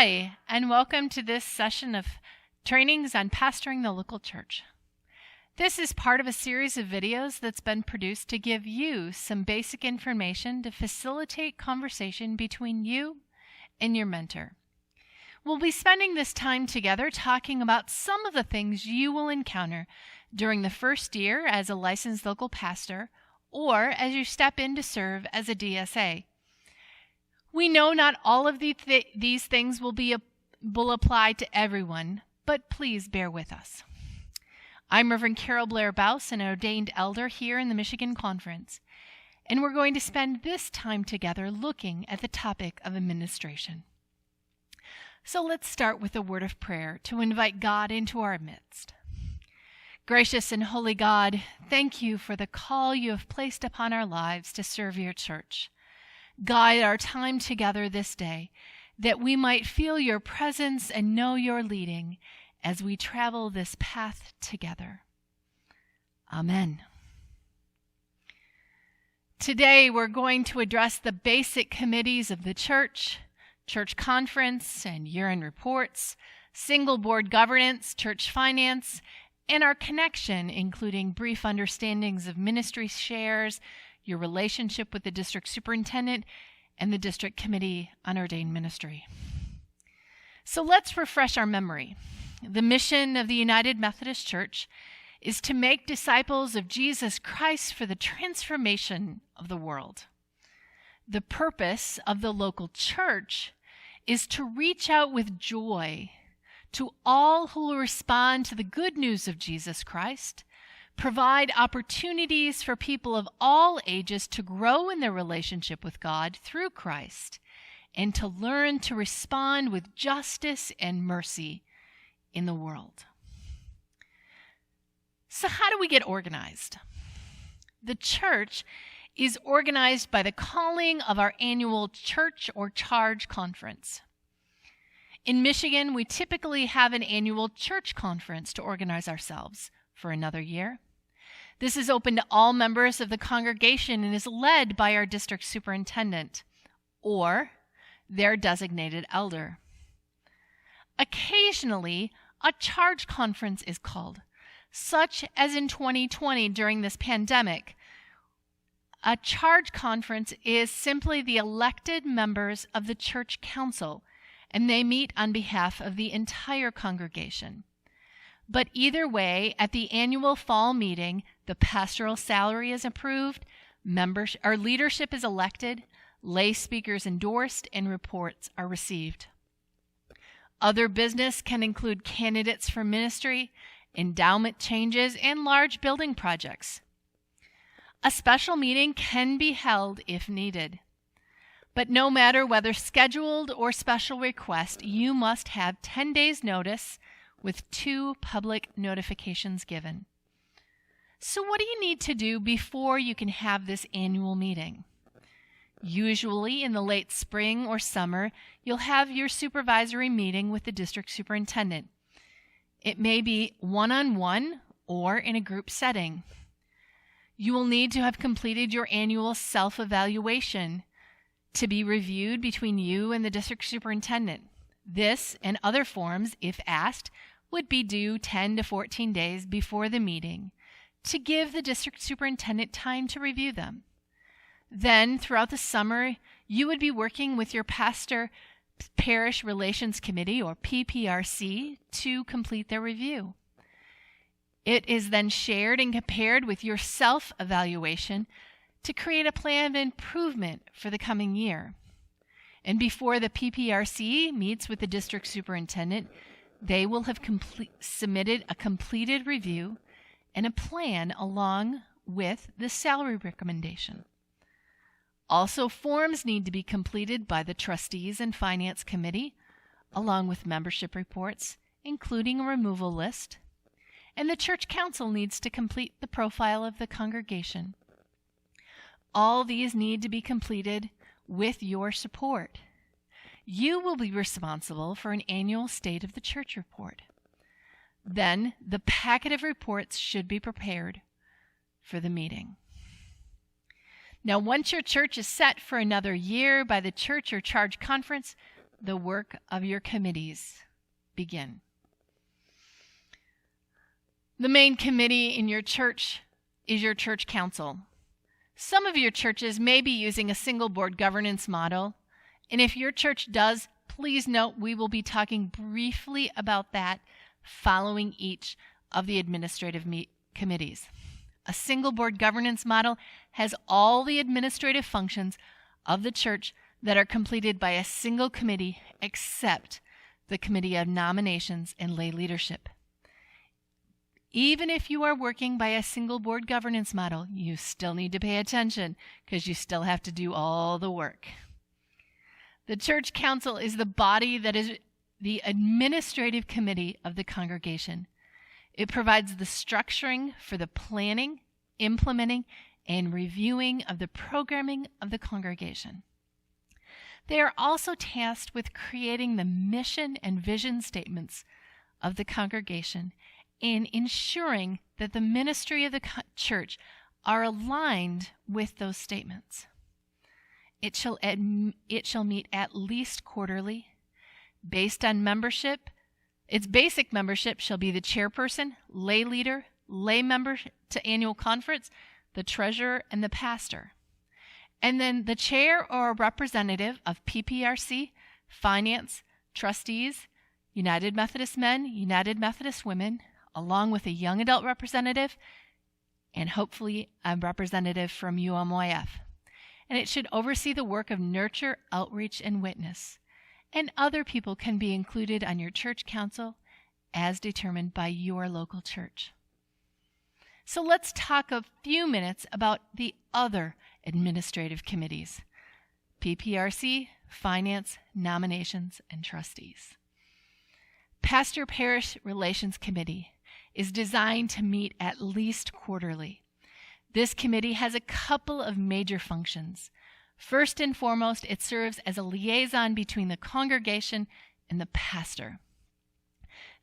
Hi, and welcome to this session of trainings on pastoring the local church. This is part of a series of videos that's been produced to give you some basic information to facilitate conversation between you and your mentor. We'll be spending this time together talking about some of the things you will encounter during the first year as a licensed local pastor or as you step in to serve as a DSA. We know not all of these things will apply to everyone, but please bear with us. I'm Reverend Carol Blair Bouse, an ordained elder here in the Michigan Conference, and we're going to spend this time together looking at the topic of administration. So let's start with a word of prayer to invite God into our midst. Gracious and holy God, thank you for the call you have placed upon our lives to serve your church. Guide our time together this day, that we might feel your presence and know your leading as we travel this path together. Amen. Today we're going to address the basic committees of the church conference and year-end reports, single board governance, church finance, and our connection, including brief understandings of ministry shares, your relationship with the district superintendent, and the district committee on ordained ministry. So let's refresh our memory. The mission of the United Methodist Church is to make disciples of Jesus Christ for the transformation of the world. The purpose of the local church is to reach out with joy to all who will respond to the good news of Jesus Christ, provide opportunities for people of all ages to grow in their relationship with God through Christ, and to learn to respond with justice and mercy in the world. So how do we get organized? The church is organized by the calling of our annual church or charge conference. In Michigan, we typically have an annual church conference to organize ourselves for another year. This is open to all members of the congregation and is led by our district superintendent or their designated elder. Occasionally, a charge conference is called, such as in 2020 during this pandemic. A charge conference is simply the elected members of the church council, and they meet on behalf of the entire congregation. But either way, at the annual fall meeting, the pastoral salary is approved, leadership is elected, lay speakers endorsed, and reports are received. Other business can include candidates for ministry, endowment changes, and large building projects. A special meeting can be held if needed. But no matter whether scheduled or special request, you must have 10 days notice with 2 public notifications given. So what do you need to do before you can have this annual meeting? Usually in the late spring or summer, you'll have your supervisory meeting with the district superintendent. It may be one-on-one or in a group setting. You will need to have completed your annual self-evaluation to be reviewed between you and the district superintendent. This and other forms, if asked, would be due 10 to 14 days before the meeting to give the district superintendent time to review them. Then, throughout the summer, you would be working with your pastor parish relations committee, or PPRC, to complete their review. It is then shared and compared with your self-evaluation to create a plan of improvement for the coming year. And before the PPRC meets with the district superintendent, they will have submitted a completed review and a plan along with the salary recommendation. Also, forms need to be completed by the trustees and finance committee, along with membership reports, including a removal list. And the church council needs to complete the profile of the congregation. All these need to be completed with your support. You will be responsible for an annual State of the Church report. Then the packet of reports should be prepared for the meeting. Now, once your church is set for another year by the church or charge conference, the work of your committees begin. The main committee in your church is your church council. Some of your churches may be using a single board governance model, and if your church does, please note we will be talking briefly about that following each of the administrative committees. A single board governance model has all the administrative functions of the church that are completed by a single committee except the Committee of Nominations and Lay Leadership. Even if you are working by a single board governance model, you still need to pay attention because you still have to do all the work. The church council is the body that is the administrative committee of the congregation. It provides the structuring for the planning, implementing, and reviewing of the programming of the congregation. They are also tasked with creating the mission and vision statements of the congregation and ensuring that the ministry of the church are aligned with those statements. It shall meet at least quarterly. Based on membership, its basic membership shall be the chairperson, lay leader, lay member to annual conference, the treasurer, and the pastor. And then the chair or representative of PPRC, finance, trustees, United Methodist Men, United Methodist Women, along with a young adult representative, and hopefully a representative from UMYF. And it should oversee the work of nurture, outreach, and witness. And other people can be included on your church council as determined by your local church. So let's talk a few minutes about the other administrative committees: PPRC, Finance, Nominations, and Trustees. Pastor Parish Relations Committee is designed to meet at least quarterly. This committee has a couple of major functions. First and foremost, it serves as a liaison between the congregation and the pastor.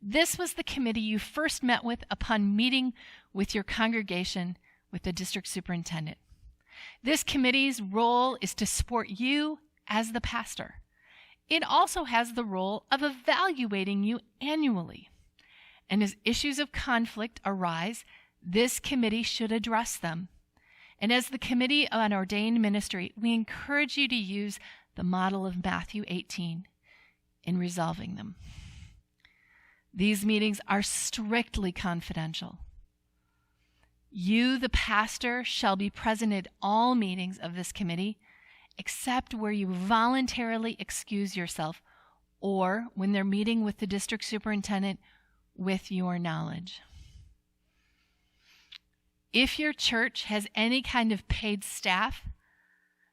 This was the committee you first met with upon meeting with your congregation with the district superintendent. This committee's role is to support you as the pastor. It also has the role of evaluating you annually. And as issues of conflict arise, this committee should address them. And as the Committee on Ordained Ministry, we encourage you to use the model of Matthew 18 in resolving them. These meetings are strictly confidential. You, the pastor, shall be present at all meetings of this committee, except where you voluntarily excuse yourself or when they're meeting with the district superintendent with your knowledge. If your church has any kind of paid staff,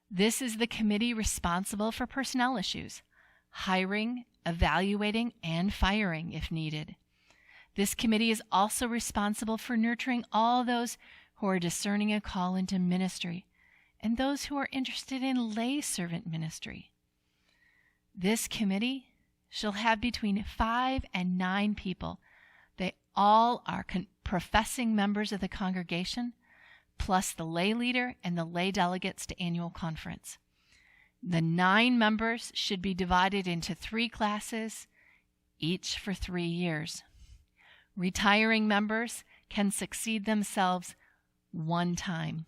this is the committee responsible for personnel issues, hiring, evaluating, and firing if needed. This committee is also responsible for nurturing all those who are discerning a call into ministry and those who are interested in lay servant ministry. This committee shall have between 5 and 9 people. They all are professing members of the congregation, plus the lay leader and the lay delegates to annual conference. The 9 members should be divided into 3 classes, each for 3 years. Retiring members can succeed themselves one time,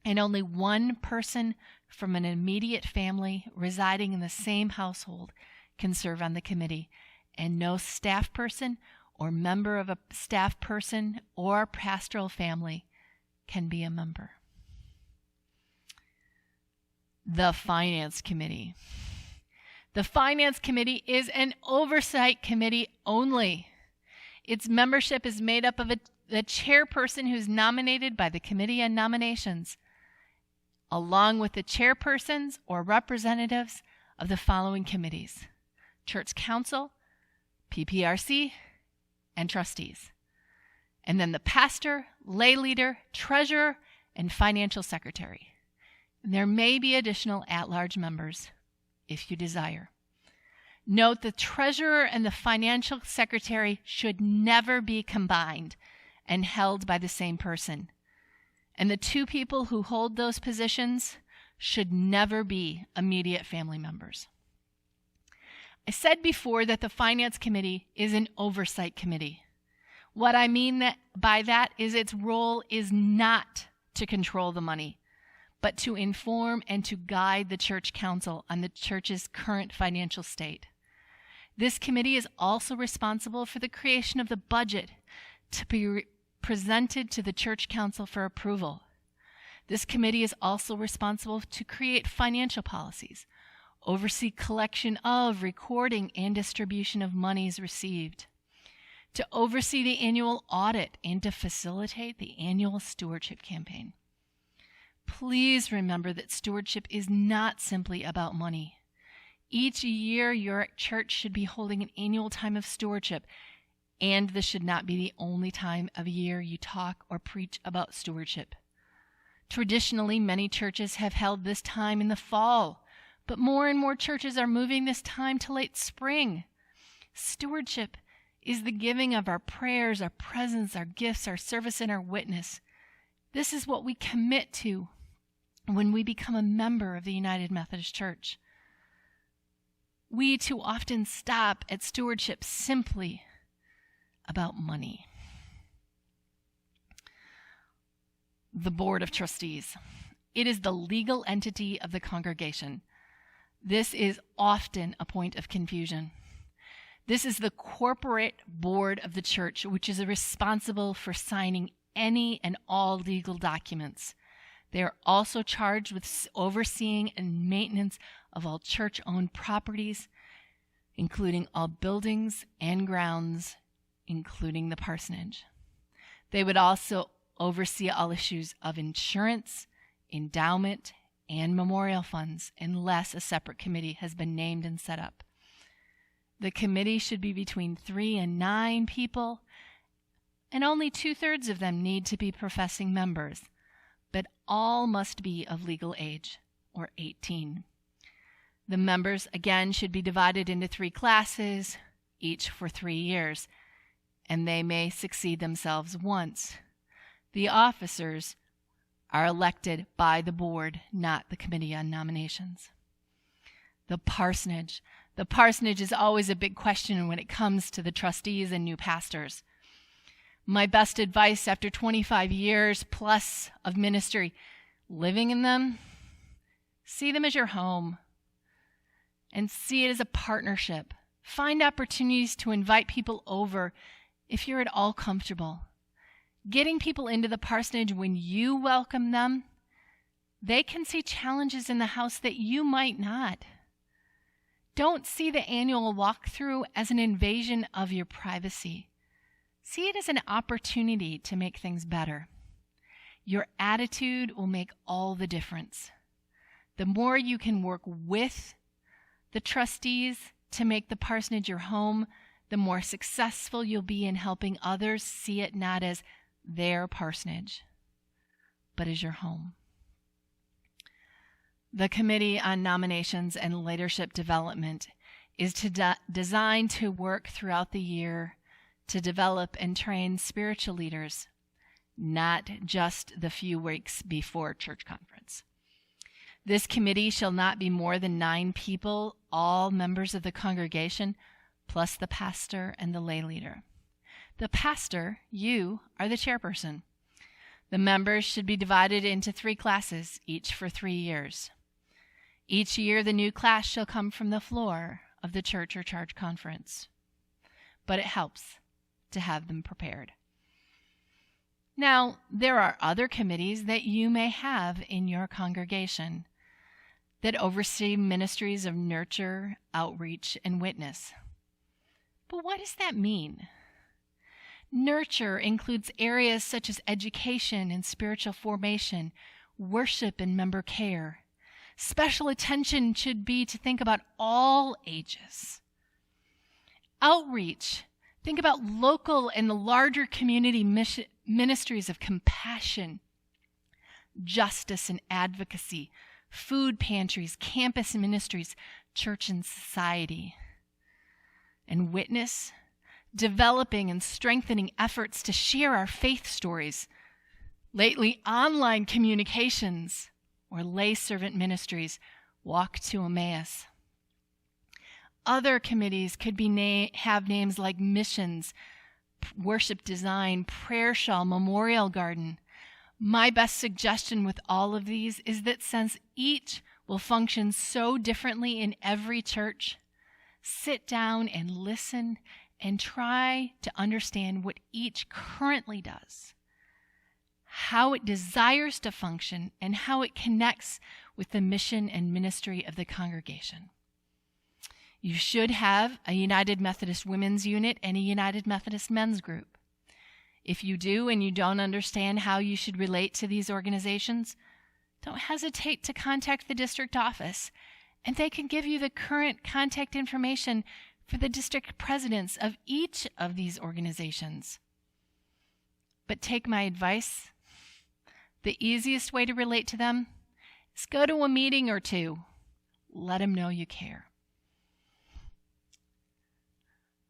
and only one person from an immediate family residing in the same household can serve on the committee, and no staff person or member of a staff person or pastoral family can be a member. The Finance Committee. The Finance Committee is an oversight committee only. Its membership is made up of the chairperson who's nominated by the Committee on Nominations, along with the chairpersons or representatives of the following committees: Church Council, PPRC, and Trustees. And then the pastor, lay leader, treasurer, and financial secretary. And there may be additional at-large members if you desire. Note the treasurer and the financial secretary should never be combined and held by the same person. And the 2 people who hold those positions should never be immediate family members. I said before that the Finance Committee is an oversight committee. What I mean by that is its role is not to control the money, but to inform and to guide the Church Council on the Church's current financial state. This committee is also responsible for the creation of the budget to be presented to the Church Council for approval. This committee is also responsible to create financial policies, oversee collection of, recording, and distribution of monies received, to oversee the annual audit, and to facilitate the annual stewardship campaign. Please remember that stewardship is not simply about money. Each year, your church should be holding an annual time of stewardship, and this should not be the only time of year you talk or preach about stewardship. Traditionally, many churches have held this time in the fall, but more and more churches are moving this time to late spring. Stewardship is the giving of our prayers, our presence, our gifts, our service, and our witness. This is what we commit to when we become a member of the United Methodist Church. We too often stop at stewardship simply about money. The Board of Trustees. It is the legal entity of the congregation. This is often a point of confusion. This is the corporate board of the church, which is responsible for signing any and all legal documents. They are also charged with overseeing and maintenance of all church-owned properties, including all buildings and grounds, including the parsonage. They would also oversee all issues of insurance, endowment, and memorial funds, unless a separate committee has been named and set up. The committee should be between 3 and 9 people, and only 2/3 of them need to be professing members, but all must be of legal age, or 18. The members, again, should be divided into 3 classes, each for 3 years, and they may succeed themselves once. The officers are elected by the board, not the Committee on Nominations. The parsonage. The parsonage is always a big question when it comes to the trustees and new pastors. My best advice after 25 years plus of ministry, living in them, see them as your home and see it as a partnership. Find opportunities to invite people over if you're at all comfortable. Getting people into the parsonage when you welcome them, they can see challenges in the house that you might not. Don't see the annual walkthrough as an invasion of your privacy. See it as an opportunity to make things better. Your attitude will make all the difference. The more you can work with the trustees to make the parsonage your home, the more successful you'll be in helping others see it not as their parsonage, but as your home. The Committee on Nominations and Leadership Development is designed to work throughout the year to develop and train spiritual leaders, not just the few weeks before church conference. This committee shall not be more than 9 people, all members of the congregation, plus the pastor and the lay leader. The pastor, you, are the chairperson. The members should be divided into 3 classes, each for 3 years. Each year, the new class shall come from the floor of the church or charge conference. But it helps to have them prepared. Now, there are other committees that you may have in your congregation that oversee ministries of nurture, outreach, and witness. But what does that mean? Nurture includes areas such as education and spiritual formation, worship and member care. Special attention should be to think about all ages. Outreach, think about local and the larger community ministries of compassion, justice and advocacy, food pantries, campus ministries, church and society. And witness, developing and strengthening efforts to share our faith stories, lately online communications, or lay servant ministries, walk to Emmaus. Other committees could be have names like missions, worship design, prayer shawl, memorial garden. My best suggestion with all of these is that since each will function so differently in every church, sit down and listen and try to understand what each currently does, how it desires to function, and how it connects with the mission and ministry of the congregation. You should have a United Methodist Women's Unit and a United Methodist Men's Group. If you do and you don't understand how you should relate to these organizations, don't hesitate to contact the district office, and they can give you the current contact information for the district presidents of each of these organizations. But take my advice. The easiest way to relate to them is go to a meeting or two. Let them know you care.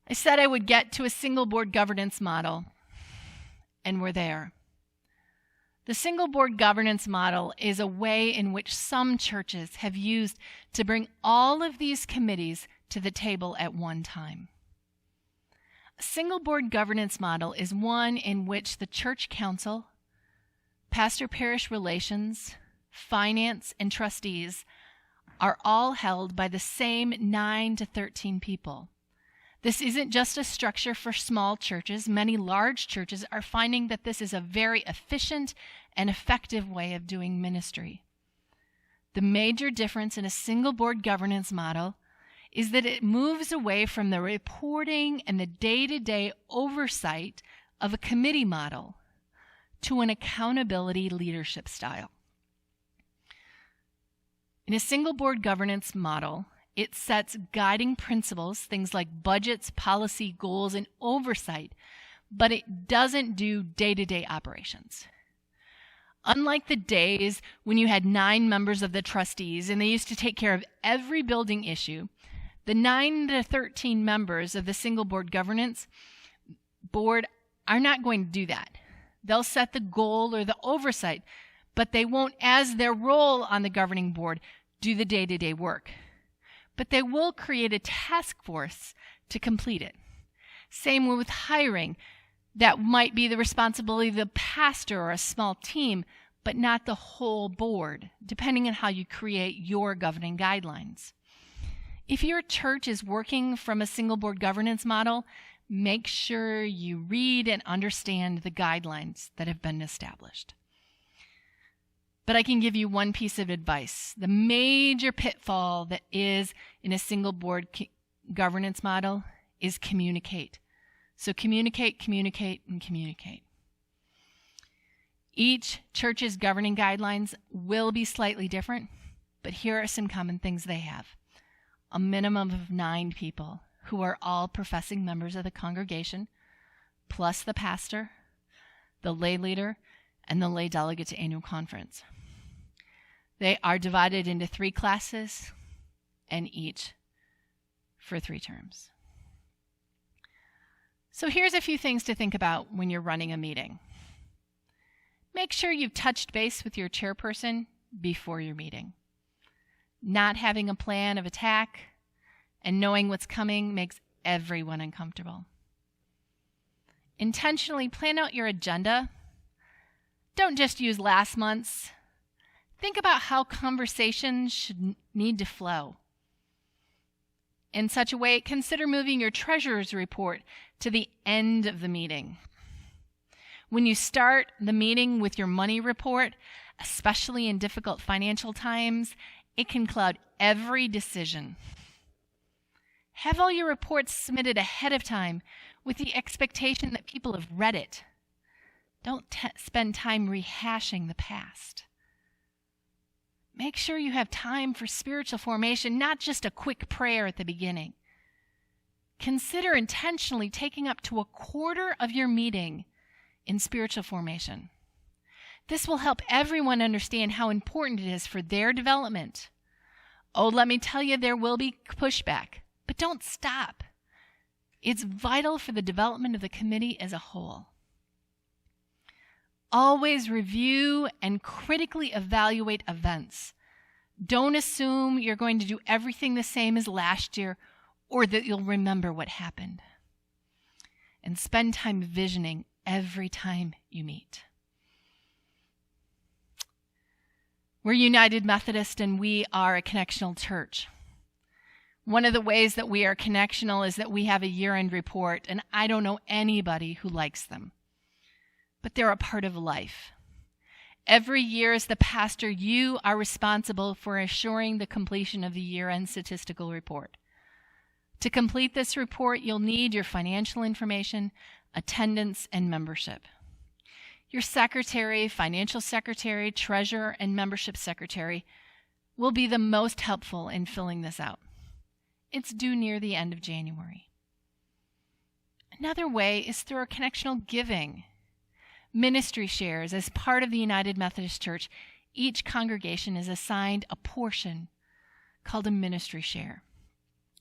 I said I would get to a single board governance model, and we're there. The single board governance model is a way in which some churches have used to bring all of these committees to the table at one time. A single board governance model is one in which the church council, pastor-parish relations, finance, and trustees are all held by the same 9 to 13 people. This isn't just a structure for small churches. Many large churches are finding that this is a very efficient and effective way of doing ministry. The major difference in a single board governance model is that it moves away from the reporting and the day-to-day oversight of a committee model to an accountability leadership style. In a single board governance model, it sets guiding principles, things like budgets, policy, goals, and oversight, but it doesn't do day-to-day operations. Unlike the days when you had 9 members of the trustees and they used to take care of every building issue, the 9 to 13 members of the single board governance board are not going to do that. They'll set the goal or the oversight, but they won't, as their role on the governing board, do the day-to-day work. But they will create a task force to complete it. Same with hiring. That might be the responsibility of the pastor or a small team, but not the whole board, depending on how you create your governing guidelines. If your church is working from a single board governance model, make sure you read and understand the guidelines that have been established. But I can give you one piece of advice. The major pitfall that is in a single board governance model is communicate. So communicate, communicate, and communicate. Each church's governing guidelines will be slightly different, but here are some common things they have. A minimum of 9 people who are all professing members of the congregation, plus the pastor, the lay leader, and the lay delegate to annual conference. They are divided into 3 classes, and each for 3 terms. So here's a few things to think about when you're running a meeting. Make sure you've touched base with your chairperson before your meeting. Not having a plan of attack and knowing what's coming makes everyone uncomfortable. Intentionally plan out your agenda. Don't just use last month's. Think about how conversations should need to flow. In such a way, consider moving your treasurer's report to the end of the meeting. When you start the meeting with your money report, especially in difficult financial times, it can cloud every decision. Have all your reports submitted ahead of time with the expectation that people have read it. Don't spend time rehashing the past. Make sure you have time for spiritual formation, not just a quick prayer at the beginning. Consider intentionally taking up to a quarter of your meeting in spiritual formation. This will help everyone understand how important it is for their development. Oh, let me tell you, there will be pushback, but don't stop. It's vital for the development of the committee as a whole. Always review and critically evaluate events. Don't assume you're going to do everything the same as last year or that you'll remember what happened. And spend time visioning every time you meet. We're United Methodist, and we are a connectional church. One of the ways that we are connectional is that we have a year-end report, and I don't know anybody who likes them. But they're a part of life. Every year as the pastor, you are responsible for assuring the completion of the year-end statistical report. To complete this report, you'll need your financial information, attendance, and membership. Your secretary, financial secretary, treasurer, and membership secretary will be the most helpful in filling this out. It's due near the end of January. Another way is through our connectional giving. Ministry shares. As part of the United Methodist Church, each congregation is assigned a portion called a ministry share.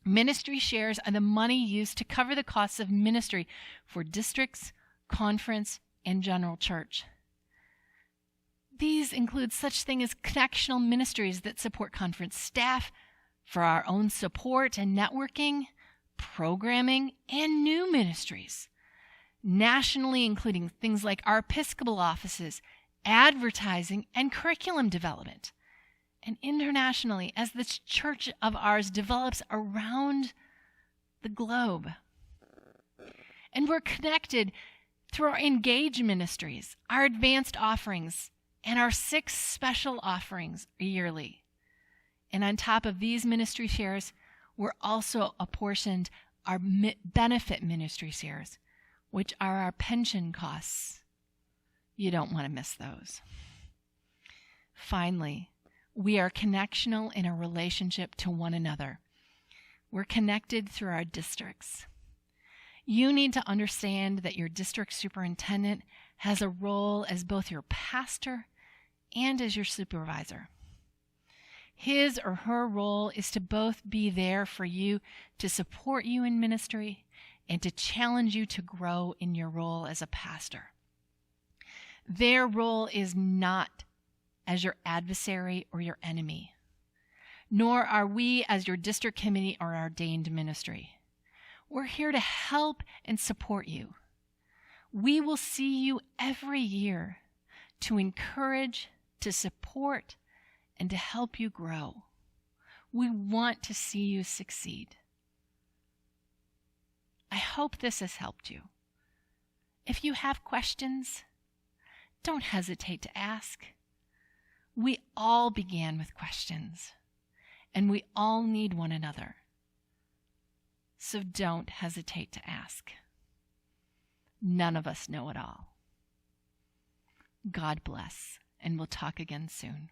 Ministry shares are the money used to cover the costs of ministry for districts, conference, and general church. These include such things as connectional ministries that support conference staff for our own support and networking, programming, and new ministries. Nationally, including things like our Episcopal offices, advertising, and curriculum development. And internationally, as this church of ours develops around the globe. And we're connected through our Engage ministries, our advanced offerings, and our 6 special offerings yearly. And on top of these ministry shares, we're also apportioned our benefit ministry shares, which are our pension costs. You don't want to miss those. Finally, we are connectional in our relationship to one another. We're connected through our districts. You need to understand that your district superintendent has a role as both your pastor and as your supervisor. His or her role is to both be there for you, to support you in ministry, and to challenge you to grow in your role as a pastor. Their role is not as your adversary or your enemy, nor are we as your district committee or ordained ministry. We're here to help and support you. We will see you every year to encourage, to support, and to help you grow. We want to see you succeed. I hope this has helped you. If you have questions, don't hesitate to ask. We all began with questions, and we all need one another. So don't hesitate to ask. None of us know it all. God bless, and we'll talk again soon.